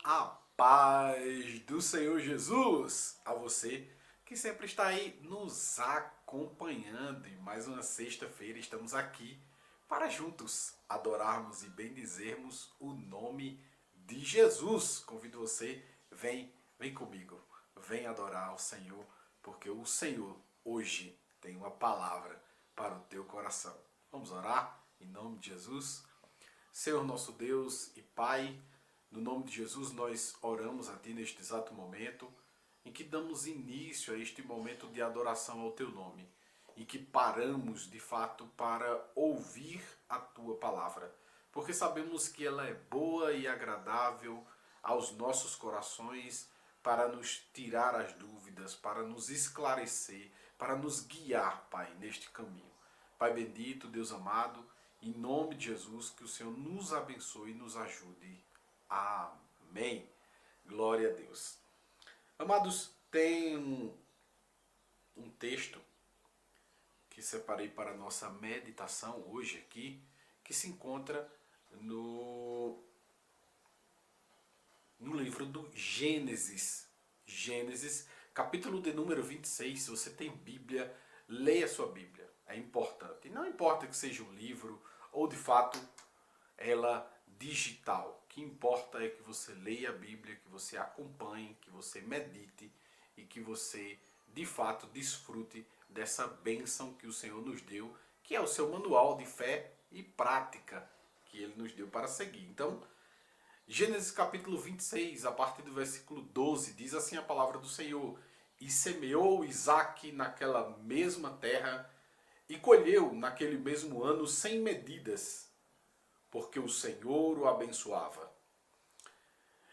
A paz do Senhor Jesus a você que sempre está aí nos acompanhando. E mais uma sexta-feira estamos aqui para juntos adorarmos e bendizermos o nome de Jesus. Convido você, vem comigo, vem adorar ao Senhor, porque o Senhor hoje tem uma palavra para o teu coração. Vamos orar em nome de Jesus? Senhor nosso Deus e Pai, no nome de Jesus nós oramos a Ti neste exato momento, em que damos início a este momento de adoração ao Teu nome, em que paramos de fato para ouvir a Tua palavra, porque sabemos que ela é boa e agradável aos nossos corações para nos tirar as dúvidas, para nos esclarecer, para nos guiar, Pai, neste caminho. Pai bendito, Deus amado, em nome de Jesus, que o Senhor nos abençoe e nos ajude. Amém. Glória a Deus. Amados, tem um texto que separei para a nossa meditação hoje aqui, que se encontra no livro do Gênesis. Gênesis, capítulo de número 26. Se você tem Bíblia, leia a sua Bíblia. É importante. E não importa que seja um livro ou de fato ela digital. O que importa é que você leia a Bíblia, que você acompanhe, que você medite e que você de fato desfrute dessa bênção que o Senhor nos deu, que é o seu manual de fé e prática que Ele nos deu para seguir. Então, Gênesis capítulo 26, a partir do versículo 12, diz assim a palavra do Senhor: E semeou Isaque naquela mesma terra, e colheu naquele mesmo ano sem medidas, porque o Senhor o abençoava.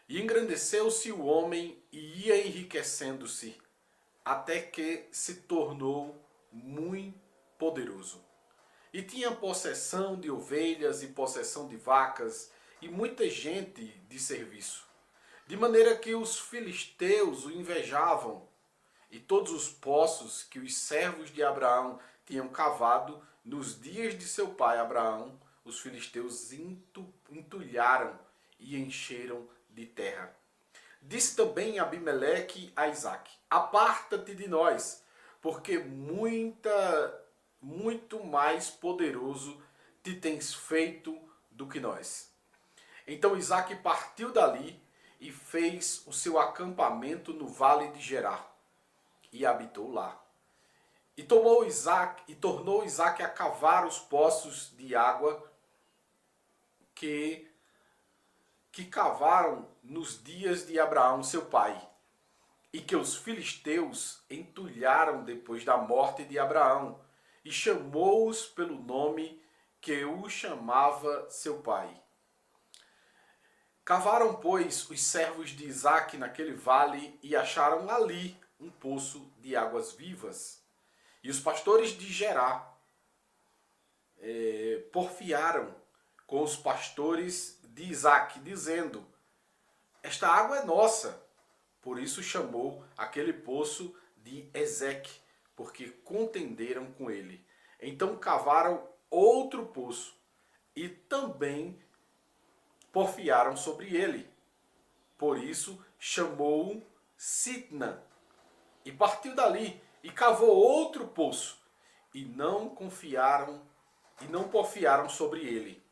E engrandeceu-se o homem e ia enriquecendo-se, até que se tornou muito poderoso. E tinha possessão de ovelhas e possessão de vacas, e muita gente de serviço. De maneira que os filisteus o invejavam, e todos os poços que os servos de Abraão tinham cavado nos dias de seu pai Abraão, os filisteus entulharam e encheram de terra. Disse também Abimeleque a Isaque: Aparta-te de nós, porque muito mais poderoso te tens feito do que nós. Então Isaque partiu dali e fez o seu acampamento no vale de Gerar, e habitou lá. E tornou Isaque a cavar os poços de água que cavaram nos dias de Abraão, seu pai, e que os filisteus entulharam depois da morte de Abraão, e chamou-os pelo nome que o chamava seu pai. Cavaram, pois, os servos de Isaque naquele vale e acharam ali um poço de águas vivas. E os pastores de Gerar porfiaram com os pastores de Isaque, dizendo: Esta água é nossa. Por isso chamou aquele poço de Ezeque, porque contenderam com ele. Então cavaram outro poço e também porfiaram sobre ele. Por isso chamou-o Sitna. E partiu dali e cavou outro poço, e não porfiaram sobre ele.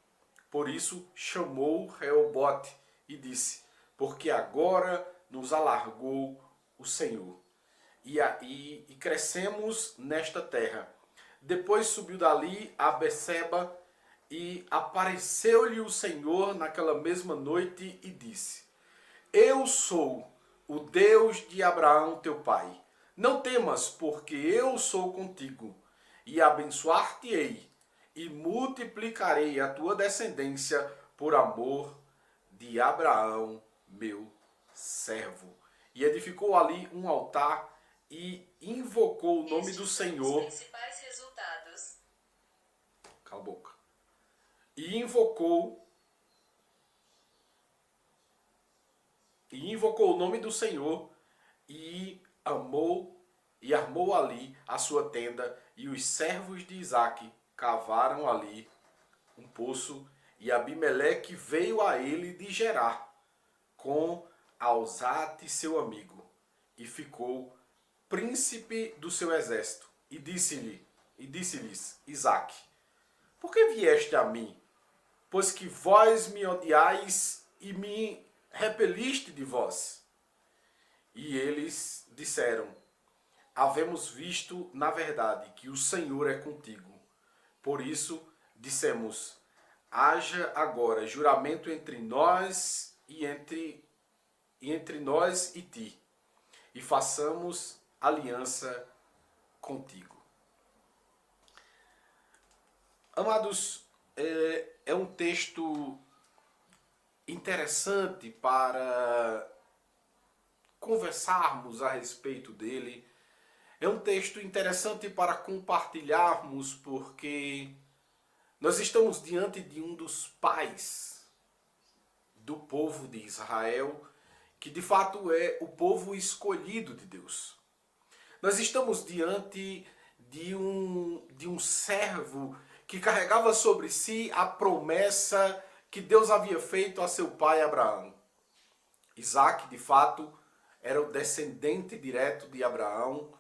Por isso chamou Reobote e disse: Porque agora nos alargou o Senhor, e crescemos nesta terra. Depois subiu dali a Beceba, e apareceu-lhe o Senhor naquela mesma noite e disse: Eu sou o Deus de Abraão teu pai. Não temas, porque eu sou contigo, e abençoar-te-ei, e multiplicarei a tua descendência por amor de Abraão, meu servo. E edificou ali um altar e invocou o nome do Senhor. Os principais resultados. Cala a boca. E invocou o nome do Senhor e armou ali a sua tenda, e os servos de Isaque cavaram ali um poço, e Abimeleque veio a ele de Gerar com a Osate, seu amigo, e ficou príncipe do seu exército. E disse-lhes Isaque: por que vieste a mim? Pois que vós me odiais e me repeliste de vós. E eles disseram: havemos visto, na verdade, que o Senhor é contigo. Por isso dissemos: haja agora juramento entre nós e entre nós e ti, e façamos aliança contigo. Amados, é um texto interessante para conversarmos a respeito dele. É um texto interessante para compartilharmos, porque nós estamos diante de um dos pais do povo de Israel, que de fato é o povo escolhido de Deus. Nós estamos diante de um servo que carregava sobre si a promessa que Deus havia feito a seu pai Abraão. Isaque, de fato, era o descendente direto de Abraão,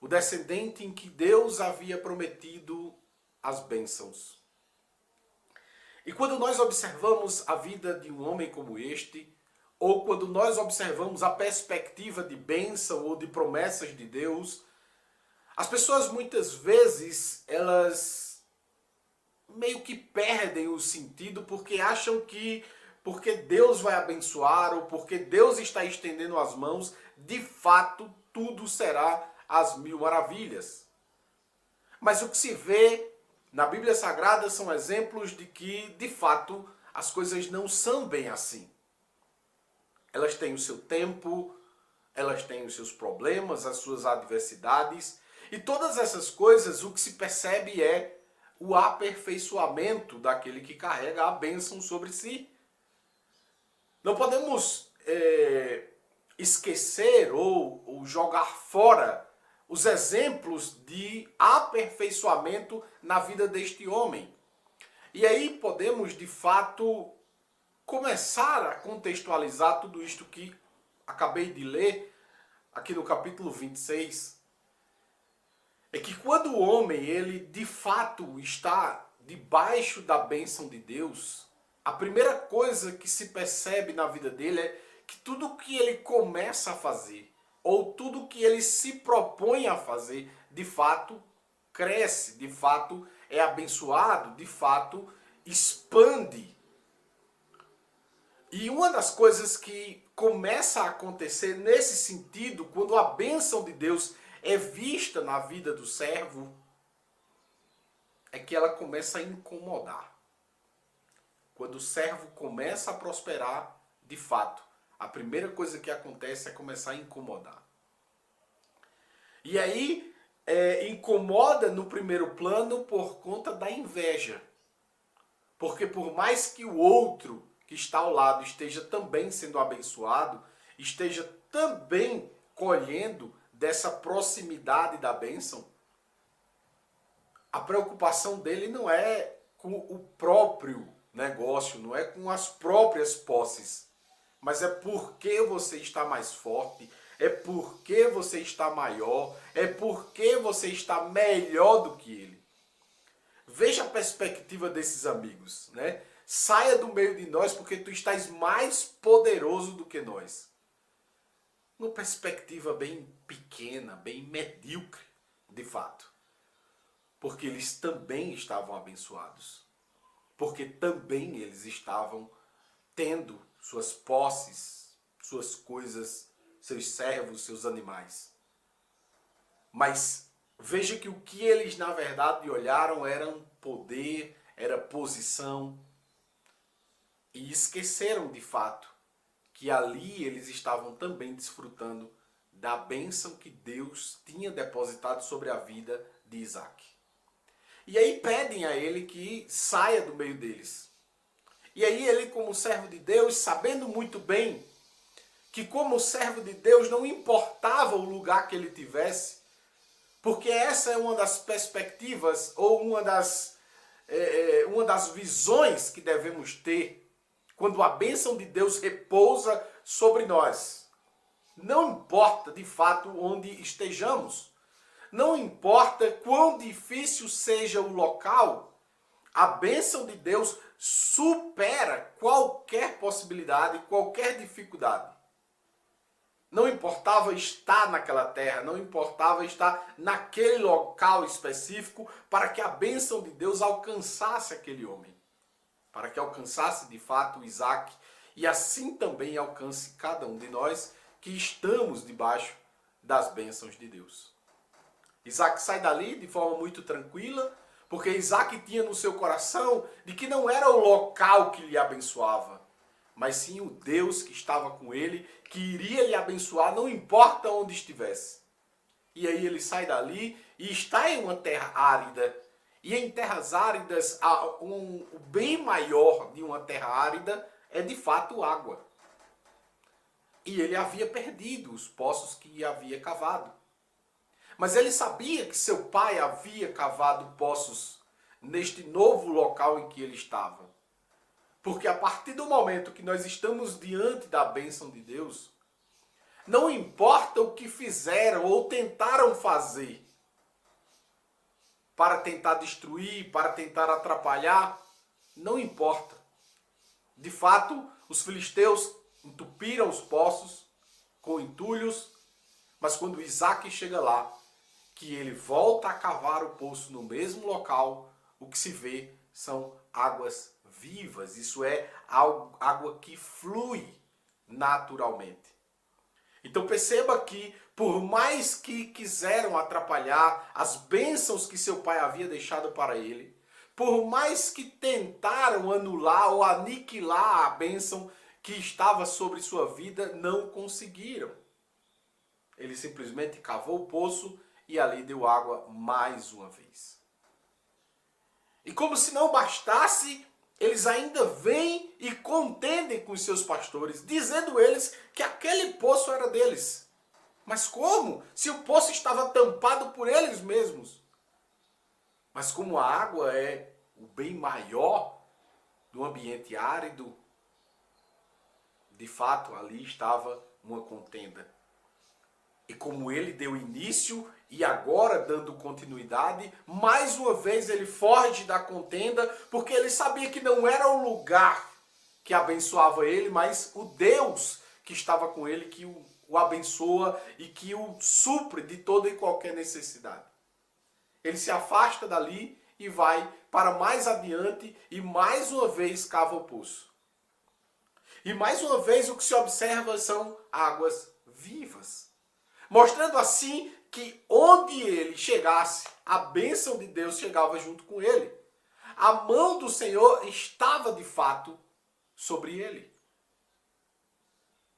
o descendente em que Deus havia prometido as bênçãos. E quando nós observamos a vida de um homem como este, ou quando nós observamos a perspectiva de bênção ou de promessas de Deus, as pessoas muitas vezes, elas meio que perdem o sentido porque acham que porque Deus vai abençoar ou porque Deus está estendendo as mãos, de fato tudo será às mil maravilhas. Mas o que se vê na Bíblia Sagrada são exemplos de que, de fato, as coisas não são bem assim. Elas têm o seu tempo, elas têm os seus problemas, as suas adversidades, e todas essas coisas, o que se percebe é o aperfeiçoamento daquele que carrega a bênção sobre si. Não podemos esquecer ou jogar fora os exemplos de aperfeiçoamento na vida deste homem. E aí podemos, de fato, começar a contextualizar tudo isto que acabei de ler aqui no capítulo 26. É que quando o homem, ele de fato está debaixo da bênção de Deus, a primeira coisa que se percebe na vida dele é que tudo que ele começa a fazer, ou tudo que ele se propõe a fazer, de fato cresce, de fato é abençoado, de fato expande. E uma das coisas que começa a acontecer nesse sentido, quando a bênção de Deus é vista na vida do servo, é que ela começa a incomodar. Quando o servo começa a prosperar, de fato, a primeira coisa que acontece é começar a incomodar. E aí, incomoda no primeiro plano por conta da inveja. Porque por mais que o outro que está ao lado esteja também sendo abençoado, esteja também colhendo dessa proximidade da bênção, a preocupação dele não é com o próprio negócio, não é com as próprias posses, mas é porque você está mais forte, é porque você está maior, é porque você está melhor do que ele. Veja a perspectiva desses amigos, né? Saia do meio de nós porque tu estás mais poderoso do que nós. Uma perspectiva bem pequena, bem medíocre, de fato. Porque eles também estavam abençoados. Porque também eles estavam tendo suas posses, suas coisas, seus servos, seus animais. Mas veja que o que eles na verdade olharam era um poder, era posição. E esqueceram de fato que ali eles estavam também desfrutando da bênção que Deus tinha depositado sobre a vida de Isaque. E aí pedem a ele que saia do meio deles. E aí ele, como servo de Deus, sabendo muito bem que como servo de Deus não importava o lugar que ele tivesse, porque essa é uma das perspectivas ou uma das visões que devemos ter quando a bênção de Deus repousa sobre nós. Não importa de fato onde estejamos, não importa quão difícil seja o local, a bênção de Deus supera qualquer possibilidade, qualquer dificuldade. Não importava estar naquela terra, não importava estar naquele local específico para que a bênção de Deus alcançasse aquele homem. Para que alcançasse de fato Isaac e assim também alcance cada um de nós que estamos debaixo das bênçãos de Deus. Isaac sai dali de forma muito tranquila, porque Isaac tinha no seu coração de que não era o local que lhe abençoava, mas sim o Deus que estava com ele, que iria lhe abençoar, não importa onde estivesse. E aí ele sai dali e está em uma terra árida. E em terras áridas, o bem maior de uma terra árida é de fato água. E ele havia perdido os poços que havia cavado. Mas ele sabia que seu pai havia cavado poços neste novo local em que ele estava. Porque a partir do momento que nós estamos diante da bênção de Deus, não importa o que fizeram ou tentaram fazer para tentar destruir, para tentar atrapalhar, não importa. De fato, os filisteus entupiram os poços com entulhos, mas quando Isaac chega lá, que ele volta a cavar o poço no mesmo local, o que se vê são águas vivas. Isso é água que flui naturalmente. Então perceba que, por mais que quiseram atrapalhar as bênçãos que seu pai havia deixado para ele, por mais que tentaram anular ou aniquilar a bênção que estava sobre sua vida, não conseguiram. Ele simplesmente cavou o poço e ali deu água mais uma vez. E como se não bastasse, eles ainda vêm e contendem com os seus pastores, dizendo eles que aquele poço era deles. Mas como? Se o poço estava tampado por eles mesmos. Mas como a água é o bem maior do ambiente árido, de fato ali estava uma contenda. E como ele deu início e agora dando continuidade, mais uma vez ele foge da contenda, porque ele sabia que não era o lugar que abençoava ele, mas o Deus que estava com ele, que o abençoa e que o supre de toda e qualquer necessidade. Ele se afasta dali e vai para mais adiante e mais uma vez cava o poço. E mais uma vez o que se observa são águas vivas. Mostrando assim que onde ele chegasse, a bênção de Deus chegava junto com ele. A mão do Senhor estava de fato sobre ele.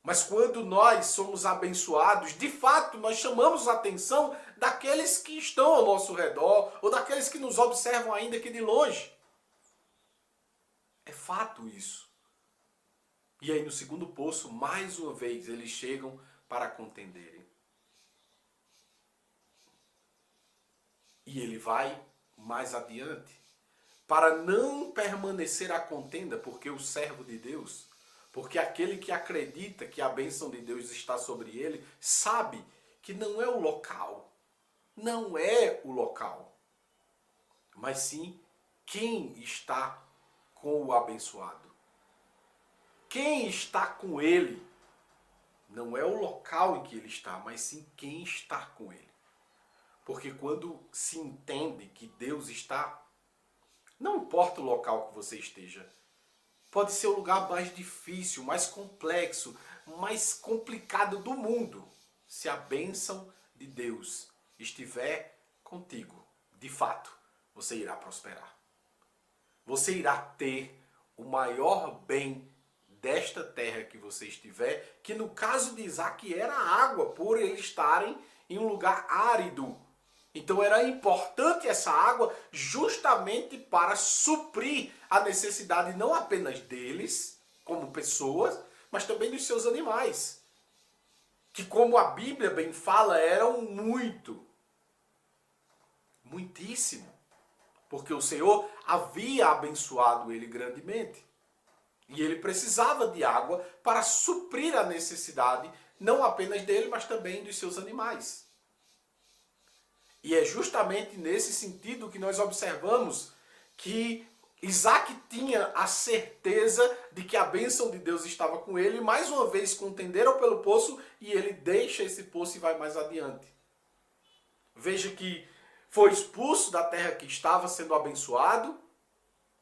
Mas quando nós somos abençoados, de fato nós chamamos a atenção daqueles que estão ao nosso redor ou daqueles que nos observam ainda aqui de longe. É fato isso. E aí no segundo poço, mais uma vez, eles chegam para contenderem. E ele vai mais adiante, para não permanecer a contenda, porque o servo de Deus, porque aquele que acredita que a bênção de Deus está sobre ele, sabe que não é o local, não é o local, mas sim quem está com o abençoado. Quem está com ele, não é o local em que ele está, mas sim quem está com ele. Porque quando se entende que Deus está, não importa o local que você esteja, pode ser o lugar mais difícil, mais complexo, mais complicado do mundo. Se a bênção de Deus estiver contigo, de fato, você irá prosperar. Você irá ter o maior bem desta terra que você estiver, que no caso de Isaac era a água, por eles estarem em um lugar árido. Então era importante essa água justamente para suprir a necessidade não apenas deles, como pessoas, mas também dos seus animais. Que como a Bíblia bem fala, eram muitíssimo. Porque o Senhor havia abençoado ele grandemente. E ele precisava de água para suprir a necessidade, não apenas dele, mas também dos seus animais. E é justamente nesse sentido que nós observamos que Isaac tinha a certeza de que a bênção de Deus estava com ele, e mais uma vez contenderam pelo poço, e ele deixa esse poço e vai mais adiante. Veja que foi expulso da terra que estava sendo abençoado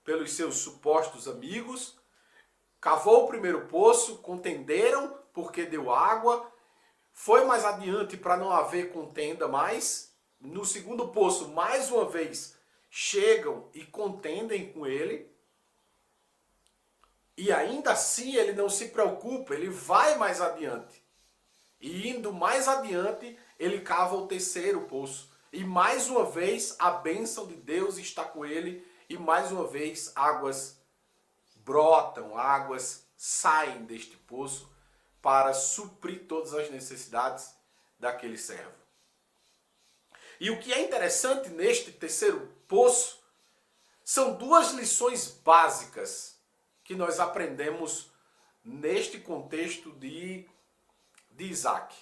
pelos seus supostos amigos, cavou o primeiro poço, contenderam porque deu água, foi mais adiante para não haver contenda mais. No segundo poço, mais uma vez, chegam e contendem com ele. E ainda assim ele não se preocupa, ele vai mais adiante. E indo mais adiante, ele cava o terceiro poço. E mais uma vez a bênção de Deus está com ele. E mais uma vez águas brotam, águas saem deste poço para suprir todas as necessidades daquele servo. E o que é interessante neste terceiro poço são duas lições básicas que nós aprendemos neste contexto de Isaac.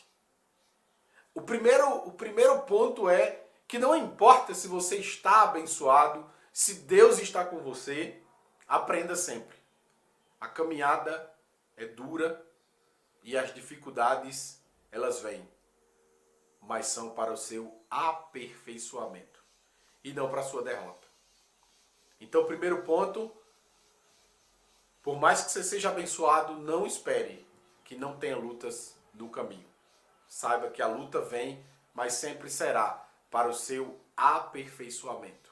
O primeiro ponto é que não importa se você está abençoado, se Deus está com você, aprenda sempre. A caminhada é dura e as dificuldades, elas vêm, mas são para o seu aperfeiçoamento e não para a sua derrota. Então, o primeiro ponto, por mais que você seja abençoado, não espere que não tenha lutas no caminho. Saiba que a luta vem, mas sempre será para o seu aperfeiçoamento.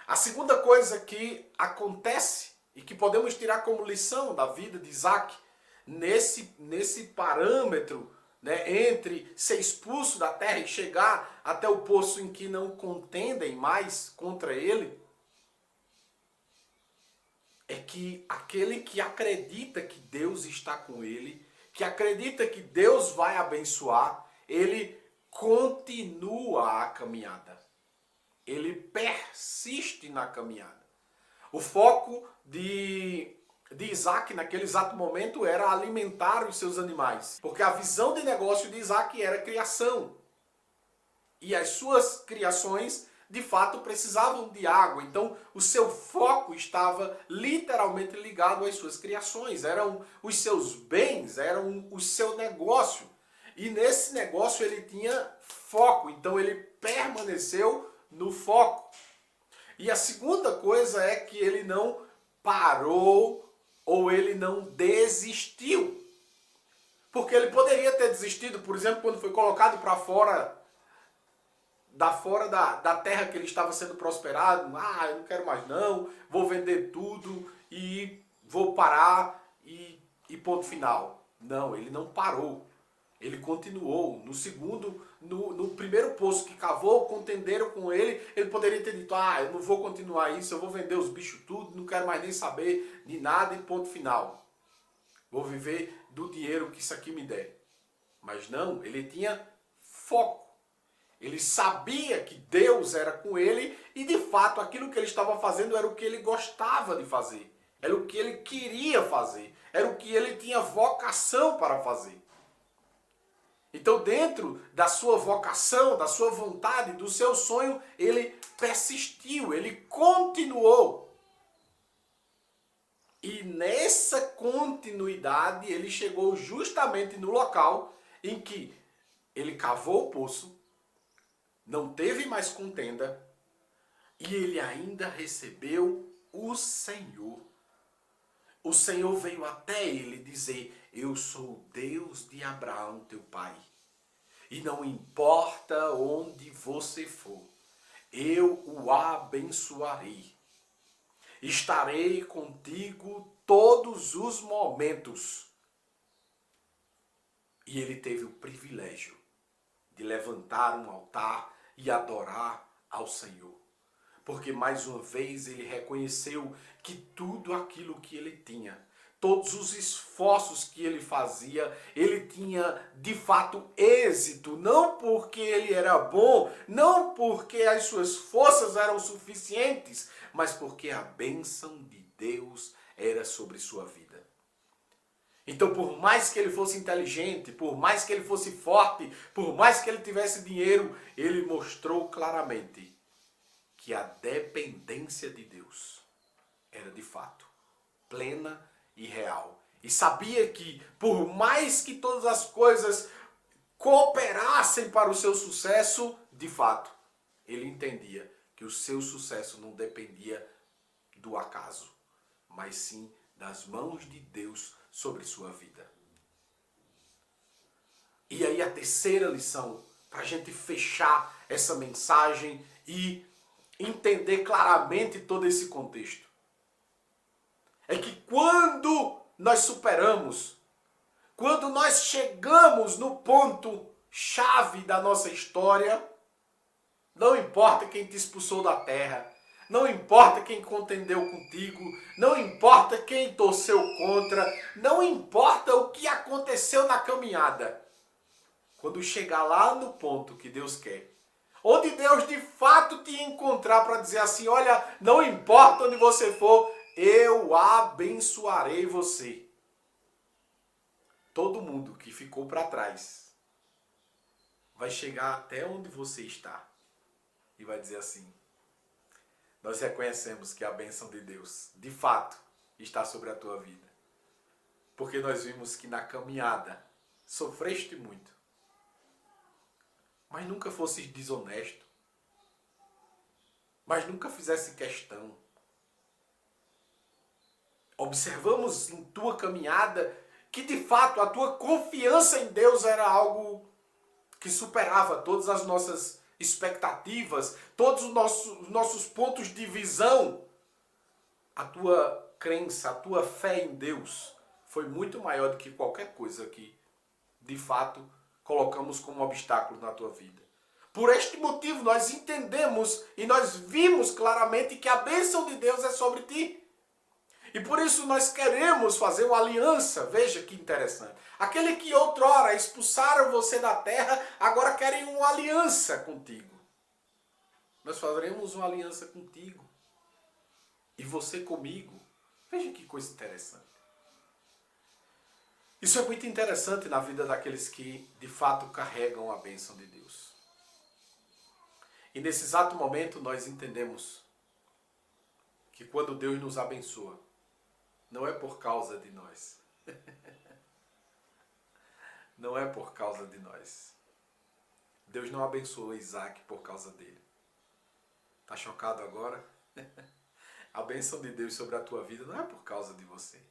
A segunda coisa que acontece e que podemos tirar como lição da vida de Isaac, nesse parâmetro, né, entre ser expulso da terra e chegar até o poço em que não contendem mais contra ele, é que aquele que acredita que Deus está com ele, que acredita que Deus vai abençoar, ele continua a caminhada. Ele persiste na caminhada. O foco de Isaac naquele exato momento era alimentar os seus animais. Porque a visão de negócio de Isaac era criação. E as suas criações, de fato, precisavam de água. Então, o seu foco estava literalmente ligado às suas criações. Eram os seus bens, eram o seu negócio. E nesse negócio ele tinha foco. Então, ele permaneceu no foco. E a segunda coisa é que ele não parou ou ele não desistiu. Porque ele poderia ter desistido, por exemplo, quando foi colocado para fora da terra que ele estava sendo prosperado. Eu não quero mais não, vou vender tudo e vou parar e ponto final. Não, ele não parou. Ele continuou. No primeiro poço que cavou, contenderam com ele, ele poderia ter dito, eu não vou continuar isso, eu vou vender os bichos tudo, não quero mais nem saber de nada e ponto final. Vou viver do dinheiro que isso aqui me der. Mas não, ele tinha foco. Ele sabia que Deus era com ele e de fato aquilo que ele estava fazendo era o que ele gostava de fazer. Era o que ele queria fazer. Era o que ele tinha vocação para fazer. Então, dentro da sua vocação, da sua vontade, do seu sonho, ele persistiu, ele continuou. E nessa continuidade, ele chegou justamente no local em que ele cavou o poço, não teve mais contenda, e ele ainda recebeu o Senhor. O Senhor veio até ele dizer, eu sou o Deus de Abraão, teu pai. E não importa onde você for, eu o abençoarei. Estarei contigo todos os momentos. E ele teve o privilégio de levantar um altar e adorar ao Senhor. Porque mais uma vez ele reconheceu que tudo aquilo que ele tinha, todos os esforços que ele fazia, ele tinha de fato êxito, não porque ele era bom, não porque as suas forças eram suficientes, mas porque a bênção de Deus era sobre sua vida. Então, por mais que ele fosse inteligente, por mais que ele fosse forte, por mais que ele tivesse dinheiro, ele mostrou claramente que a dependência de Deus era de fato plena e real. E sabia que, por mais que todas as coisas cooperassem para o seu sucesso, de fato, ele entendia que o seu sucesso não dependia do acaso, mas sim das mãos de Deus sobre sua vida. E aí a terceira lição, para a gente fechar essa mensagem e entender claramente todo esse contexto, é que quando nós superamos, quando nós chegamos no ponto chave da nossa história, não importa quem te expulsou da terra, não importa quem contendeu contigo, não importa quem torceu contra, não importa o que aconteceu na caminhada. Quando chegar lá no ponto que Deus quer, onde Deus de fato te encontrar para dizer assim, olha, não importa onde você for, eu abençoarei você. Todo mundo que ficou para trás vai chegar até onde você está e vai dizer assim, nós reconhecemos que a bênção de Deus, de fato, está sobre a tua vida. Porque nós vimos que na caminhada sofreste muito, mas nunca fosse desonesto, mas nunca fizesse questão. Observamos em tua caminhada que de fato a tua confiança em Deus era algo que superava todas as nossas expectativas, todos os nossos pontos de visão. A tua crença, a tua fé em Deus foi muito maior do que qualquer coisa que de fato colocamos como obstáculo na tua vida. Por este motivo nós entendemos e nós vimos claramente que a bênção de Deus é sobre ti. E por isso nós queremos fazer uma aliança. Veja que interessante. Aquele que outrora expulsaram você da terra, agora querem uma aliança contigo. Nós faremos uma aliança contigo. E você comigo. Veja que coisa interessante. Isso é muito interessante na vida daqueles que de fato carregam a bênção de Deus. E nesse exato momento nós entendemos que quando Deus nos abençoa, não é por causa de nós. Não é por causa de nós. Deus não abençoou Isaac por causa dele. Tá chocado agora? A bênção de Deus sobre a tua vida não é por causa de você.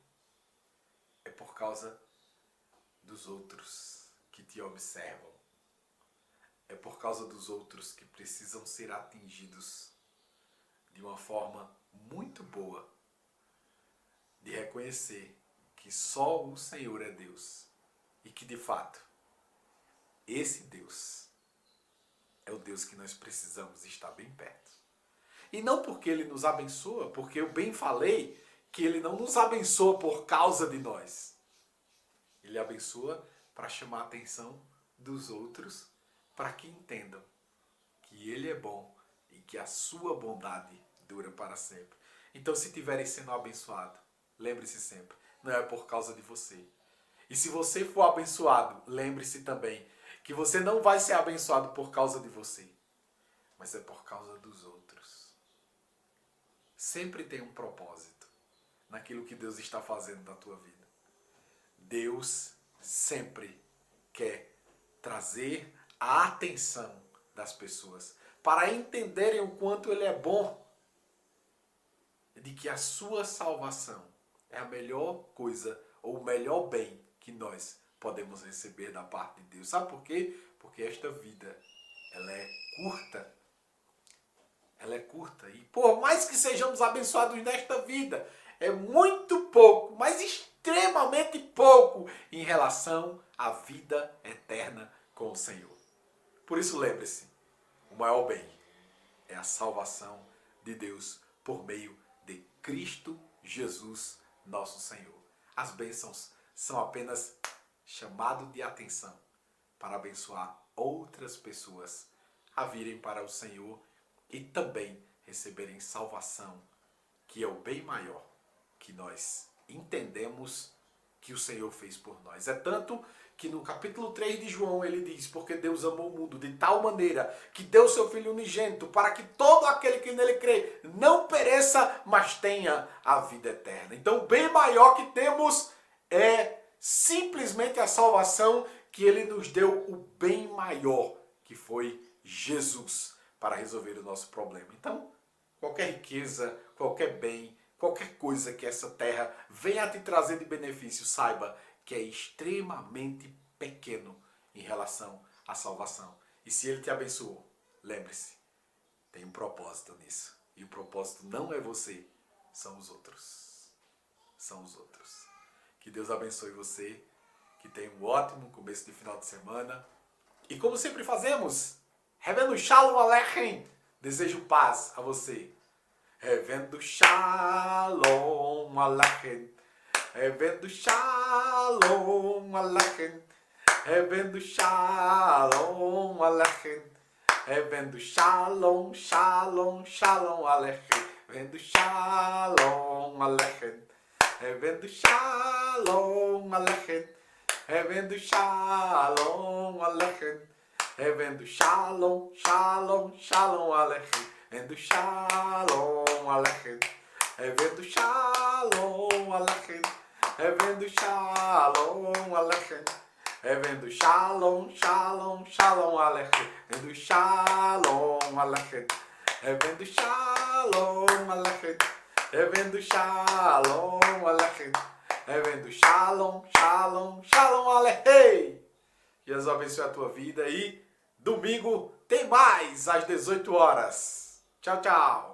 É por causa dos outros que te observam. É por causa dos outros que precisam ser atingidos de uma forma muito boa de reconhecer que só o Senhor é Deus e que de fato esse Deus é o Deus que nós precisamos estar bem perto. E não porque Ele nos abençoa, porque eu bem falei que Ele não nos abençoa por causa de nós. Ele abençoa para chamar a atenção dos outros, para que entendam que Ele é bom e que a sua bondade dura para sempre. Então, se estiverem sendo abençoados, lembre-se sempre, não é por causa de você. E se você for abençoado, lembre-se também que você não vai ser abençoado por causa de você, mas é por causa dos outros. Sempre tem um propósito naquilo que Deus está fazendo na tua vida. Deus sempre quer trazer a atenção das pessoas para entenderem o quanto Ele é bom, de que a sua salvação é a melhor coisa ou o melhor bem que nós podemos receber da parte de Deus. Sabe por quê? Porque esta vida, ela é curta. Ela é curta. E por mais que sejamos abençoados nesta vida, é muito pouco, mas extremamente pouco em relação à vida eterna com o Senhor. Por isso lembre-se, o maior bem é a salvação de Deus por meio de Cristo Jesus, nosso Senhor. As bênçãos são apenas chamado de atenção para abençoar outras pessoas a virem para o Senhor e também receberem salvação, que é o bem maior que nós entendemos que o Senhor fez por nós. É tanto que no capítulo 3 de João ele diz: porque Deus amou o mundo de tal maneira que deu seu Filho unigênito para que todo aquele que nele crê não pereça, mas tenha a vida eterna. Então o bem maior que temos é simplesmente a salvação, que ele nos deu o bem maior, que foi Jesus, para resolver o nosso problema. Então, qualquer riqueza, qualquer bem, qualquer coisa que essa terra venha a te trazer de benefício, saiba que é extremamente pequeno em relação à salvação. E se ele te abençoou, lembre-se, tem um propósito nisso. E o propósito não é você, são os outros. São os outros. Que Deus abençoe você, que tenha um ótimo começo de final de semana. E como sempre fazemos, Revendo Shalom Aleichem, desejo paz a você. Revendo Shalom Aleichem, Revendo Shalom Aleichem, Revendo Shalom Aleichem, Revendo Shalom, Shalom, Shalom Aleichem, Revendo Shalom Aleichem, Revendo Shalom Aleichem, Revendo Shalom Aleichem, Revendo Shalom, Shalom, Shalom Aleichem, Revendo Shalom Aleichem, Revendo Shalom Aleichem, Revendo Shalom Aleichem, Revendo Shalom, Shalom, Shalom Aleichem, Revendo Shalom Aleichem, Revendo Shalom Aleichem, Revendo Shalom Aleichem, Revendo Shalom, Shalom, Shalom Aleichem. Jesus abençoe a tua vida e domingo tem mais às 18 horas. Tchau, tchau.